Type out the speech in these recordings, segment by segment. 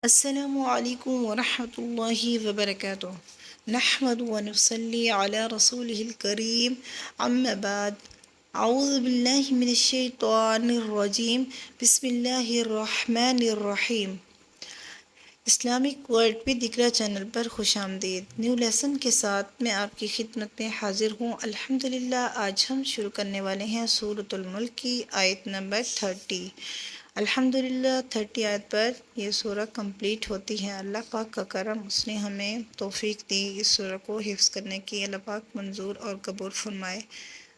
السلام علیکم ورحمۃ اللہ وبرکاتہ نحمد ونصلی علی رسول الکریم اما بعد اعوذ باللہ من الشیطان الرجیم بسم اللہ الرحمن الرحیم۔ اسلامک ورلڈ پہ دکرا چینل پر خوش آمدید۔ نیو لیسن کے ساتھ میں آپ کی خدمت میں حاضر ہوں۔ الحمدللہ آج ہم شروع کرنے والے ہیں سورۃ الملک کی آیت نمبر 30۔ الحمدللہ 30 آیت پر یہ سورہ کمپلیٹ ہوتی ہے۔ اللہ پاک کا کرم، اس نے ہمیں توفیق دی اس سورہ کو حفظ کرنے کی۔ اللہ پاک منظور اور قبول فرمائے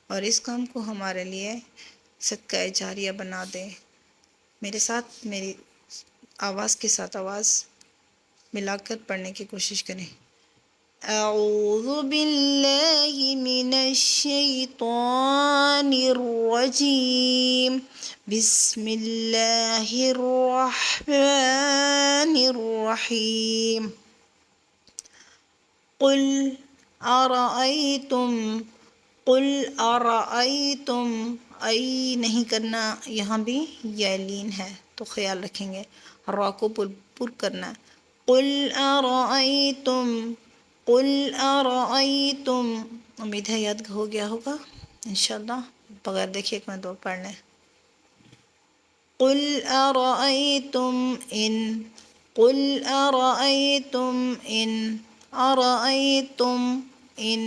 اور اس کام کو ہمارے لیے صدقہ جاریہ بنا دے۔ میرے ساتھ میری آواز کے ساتھ آواز ملا کر پڑھنے کی کوشش کریں۔ اعوذ باللہ من الشیطان الرجیم بسم اللہ الرحمن الرحیم۔ قل ارأیتم قل ارأیتم ای نہیں کرنا، یہاں بھی یا لین ہے تو خیال رکھیں گے، را کو پر کرنا ہے۔ قل ارأیتم قل ارأیتم، امید ہے یاد ہو گیا ہوگا انشاءاللہ، بغیر دیکھے ایک میں دو پڑھ لیں۔ قل ارأیتم ان قل ارأیتم ان ارأیتم ان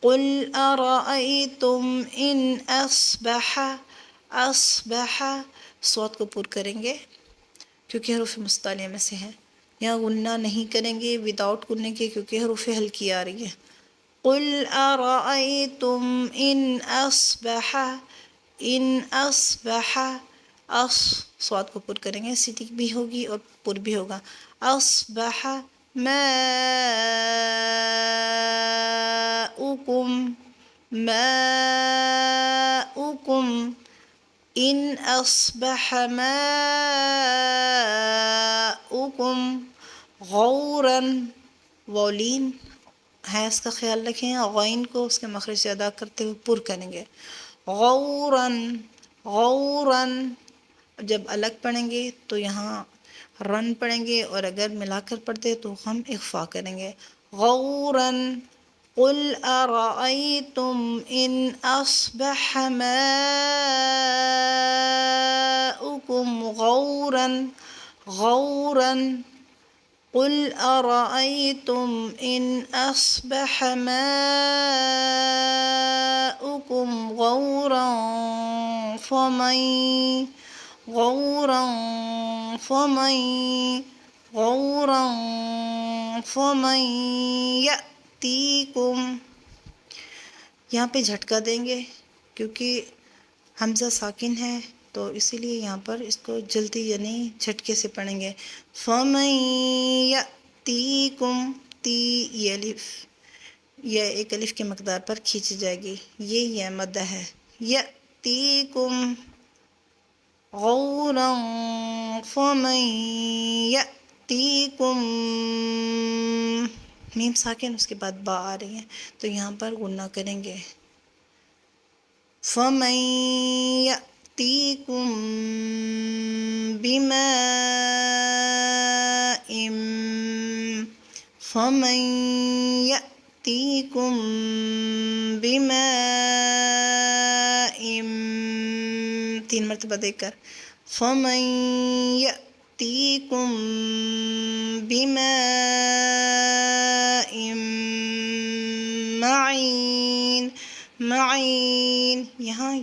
قل ارأیتم ان اصبح صوت کو پر کریں گے کیونکہ حروف مستعلیہ میں سے ہے۔ یہاں غنہ نہیں کریں گے وداؤٹ غننے کے کیونکہ حروف ہلکی آ رہی ہے۔ قل ارأیتم ان اصبح صوت کو پر کریں گے، سیٹی بھی ہوگی اور پر بھی ہوگا۔ اصبح ماؤکم ان اصبح ماؤکم غورا، وولین ہے اس کا خیال رکھیں، غین کو اس کے مخرج سے ادا کرتے ہوئے پر کریں گے۔ غوراً غوراً، جب الگ پڑھیں گے تو یہاں رن پڑھیں گے اور اگر ملا کر پڑھتے تو ہم اخفا کریں گے۔ غوراً قل ارأیتم ان اصبح ماؤکم غوراً قل ارأیتم ان اصبح ماؤکم غورا فمن یأتیکم، یہاں پہ جھٹکا دیں گے کیونکہ حمزہ ساکن ہے تو اسی لیے یہاں پر اس کو جلدی یعنی جھٹکے سے پڑھیں گے۔ فَمَن یَأْتِیکم، تی یہ الف یہ ایک الف کی مقدار پر کھینچی جائے گی، یہ مدہ ہے۔ یَأْتِیکم غوراً فَمَن یَأْتِیکم، میم ساکن اس کے بعد با آ رہی ہے تو یہاں پر غنہ کریں گے۔ فَمَن یَأْتِیکم بِمَاءٍ فَمَن یَأْتِیکم بِمَاءٍ، 3 مرتبہ دیکھ کر۔ فَمَن یَأْتِیکم بِمَاءٍ معین، یہاں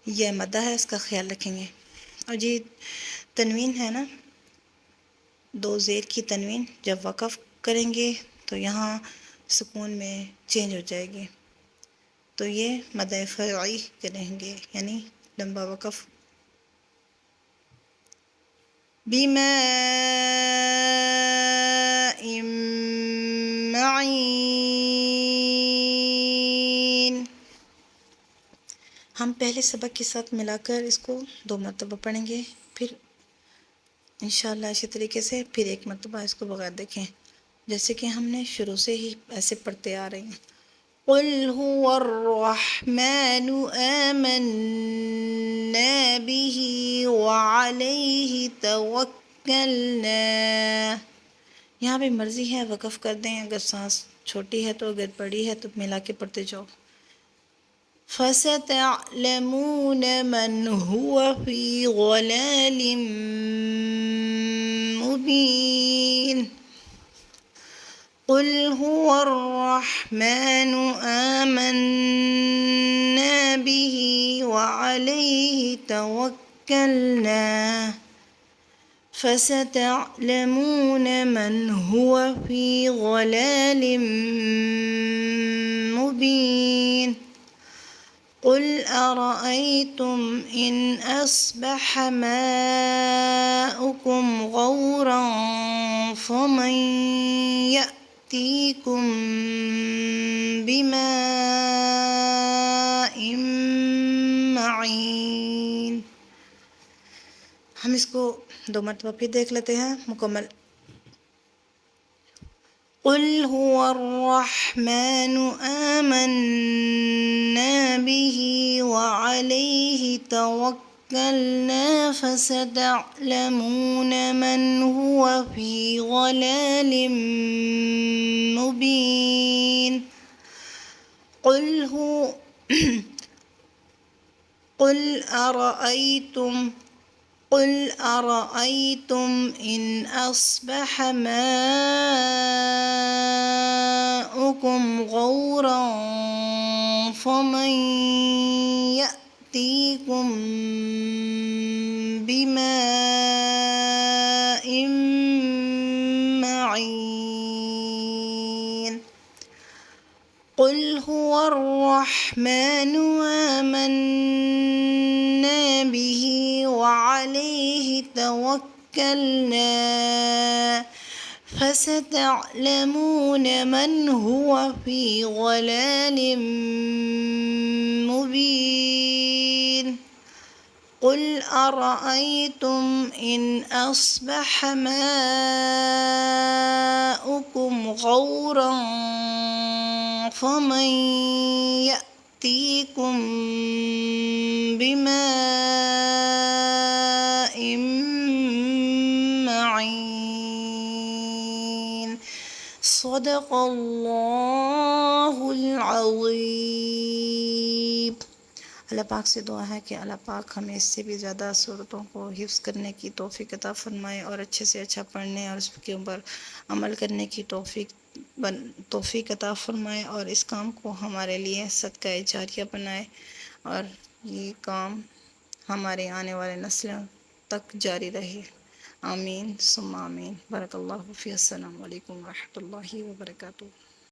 یہ مدہ ہے اس کا خیال رکھیں گے۔ اور یہ تنوین ہے نا، 2 زیر کی تنوین جب وقف کریں گے تو یہاں سکون میں چینج ہو جائے گی تو یہ مدہ فرعی کریں گے یعنی لمبا وقف۔ بِمَاءٍ معین، ہم پہلے سبق کے ساتھ ملا کر اس کو 2 مرتبہ پڑھیں گے، پھر انشاءاللہ اسی طریقے سے پھر 1 مرتبہ اس کو بغیر دیکھیں جیسے کہ ہم نے شروع سے ہی ایسے پڑھتے آ رہے ہیں۔ قل هو الرحمن آمنا به وعليه توكلنا توکلنا. یہاں پہ مرضی ہے وقف کر دیں، اگر سانس چھوٹی ہے تو، اگر بڑی ہے تو ملا کے پڑھتے جاؤ. فَسَتَعْلَمُونَ مَنْ هُوَ فِي ضَلَالٍ مُبِينٍ. قُلْ هُوَ الرَّحْمَنُ آمَنَّا بِهِ وَعَلَيْهِ تَوَكَّلْنَا فَسَتَعْلَمُونَ مَنْ هُوَ فِي ضَلَالٍ مُبِينٍ. قُلْ أَرَأَيْتُمْ إِنْ أَصْبَحَ مَاؤُكُمْ غَوْرًا فَمَنْ يَأْتِيكُمْ بِمَاءٍ مَّعِينٍ. ہم اس کو 2 مرتبہ پھر دیکھ لیتے ہیں مکمل. قُلْ هُوَ الرَّحْمَنُ آمَنَّا بِهِ وَعَلَيْهِ تَوَكَّلْنَا فَسَتَعْلَمُونَ مَنْ هُوَ فِي ضَلَالٍ مُبِينٍ. قُلْ أَرَأَيْتُمْ إِنْ أَصْبَحَ مَاؤُكُمْ غَوْرًا فَمَنْ يَأْتِيكُمْ بِمَاءٍ مَّعِينٍ. قُلْ هُوَ الرَّحْمَنُ آمَنَّا بِهِ وَعَلَيْهِ تَوَكَّلْنَا فَسَتَعْلَمُونَ مَنْ هُوَ فِي ضَلَالٍ مُبِينٍ. قُلْ أَرَأَيْتُمْ إِنْ أَصْبَحَ مَاؤُكُمْ غَوْرًا فَمَنْ يَأْتِيكُمْ بِمَاءٍ مَّعِينٍ. صدق اللہ العظیم. اللہ پاک سے دعا ہے کہ اللہ پاک ہمیں اس سے بھی زیادہ صورتوں کو حفظ کرنے کی توفیق عطا فرمائے، اور اچھے سے اچھا پڑھنے اور اس کے اوپر عمل کرنے کی توفیق عطا فرمائے، اور اس کام کو ہمارے لیے صدقہ جاریہ بنائے، اور یہ کام ہمارے آنے والے نسلوں تک جاری رہے. آمین ثم آمین. بارک اللہ فی. السلام علیکم ورحمۃ اللہ وبرکاتہ.